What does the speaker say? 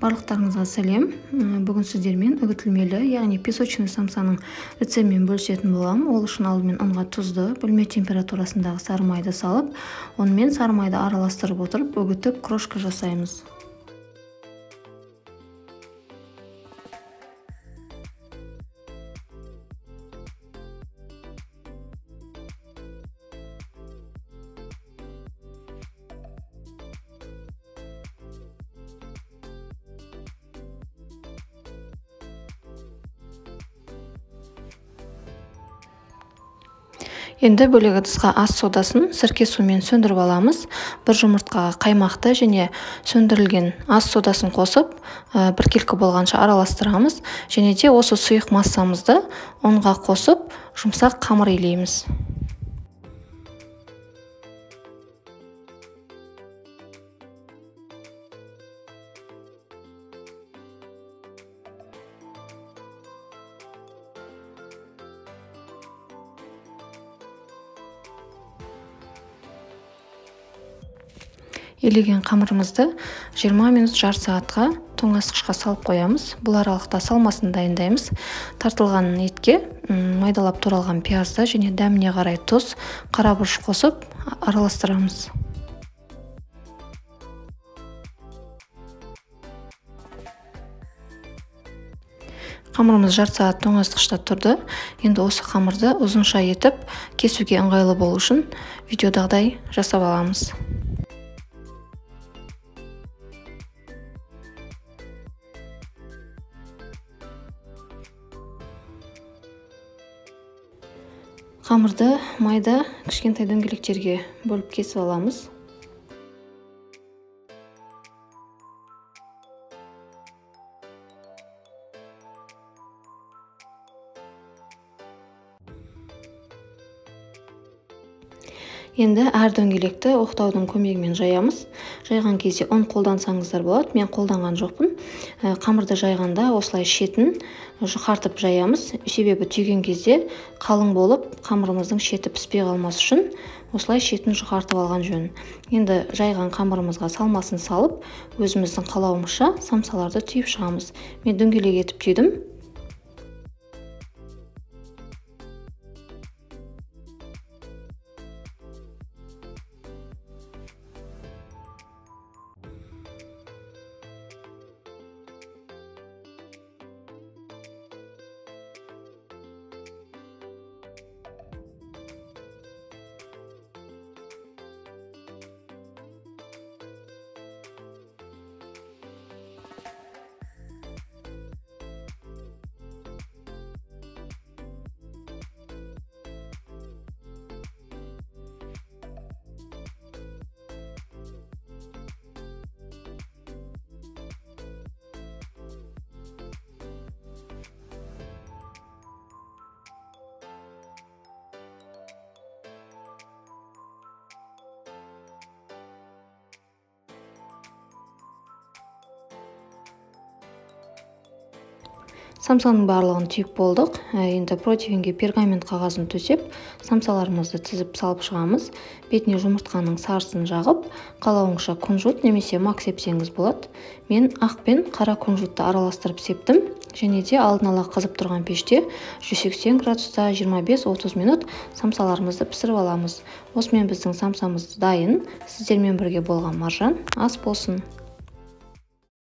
Барлықтарыңызға сәлем. Бүгін сіздермен үгітілмелі, яғни песочный самсаның рецептімен бөлісетін боламын. Ол үшін алдымен ұнға тұзды, бөлме температурасындағы сары майды салып, онымен сары майды араластырып отырып, үгітіп крошка жасаймыз. Енді бөлек ыдысқа ас содасын сірке сумен сөндіріп аламыз. Бір жұмыртқаға қаймақты және сөндірілген ас содасын қосып, біркелкі болғанша араластырамыз. Және де осы сұйық массамызды ұнға қосып, жұмсақ қамыр илейміз. Елеген қамырымызды 20 минут жарты сағатқа тоңазытқышқа салып қоямыз. Бұл аралықта салмасын дайындаймыз. Тартылған етке майдалап туралған пиязды және дәміне қарай тұз, қара бұрыш қосып араластырамыз. Қамырымыз жарты сағат тоңазытқышта тұрды. Енді осы қамырды ұзынша етіп, кесуге ыңғайлы болу үшін видеодағыдай жасап аламыз. Қамырды майда кішкентай дөңгелектерге бөліп кесіп аламыз. Енді әр дөңгелекті оқтаудың көмегімен жаямыз. Жайған кезде ұн қолдансаңыздар болады. Мен қолданған жоқпын. Қамырды жайғанда осылай шетін жұқартып жаямыз. Себебі түйген кезде қалың болып, қамырымыздың шеті піспей қалмас үшін осылай шетін жұқартып алған жөн. Енді жайған қамырымызға салмасын салып, өзіміздің қалауымызша самсаларды түйіп шығамыз. Мен дөңгелек етіп түйдім. Самсаның барлығын түйіп болдық. Енді противенге пергамент қағазын төсеп, самсаларымызды тізіп салып шығамыз. Бетіне жұмыртқаның сарысын жағып, қалауыңызша кунжут немесе мак сепсеңіз болады. Мен ақ пен қара кунжутты араластырып септім. Және де алдын ала қызып тұрған пеште 180 градуста 25-30 минут самсаларымызды пісіріп аламыз. Осымен біздің самсамыз дайын. Сіздермен бірге болған Маржан. Ас болсын.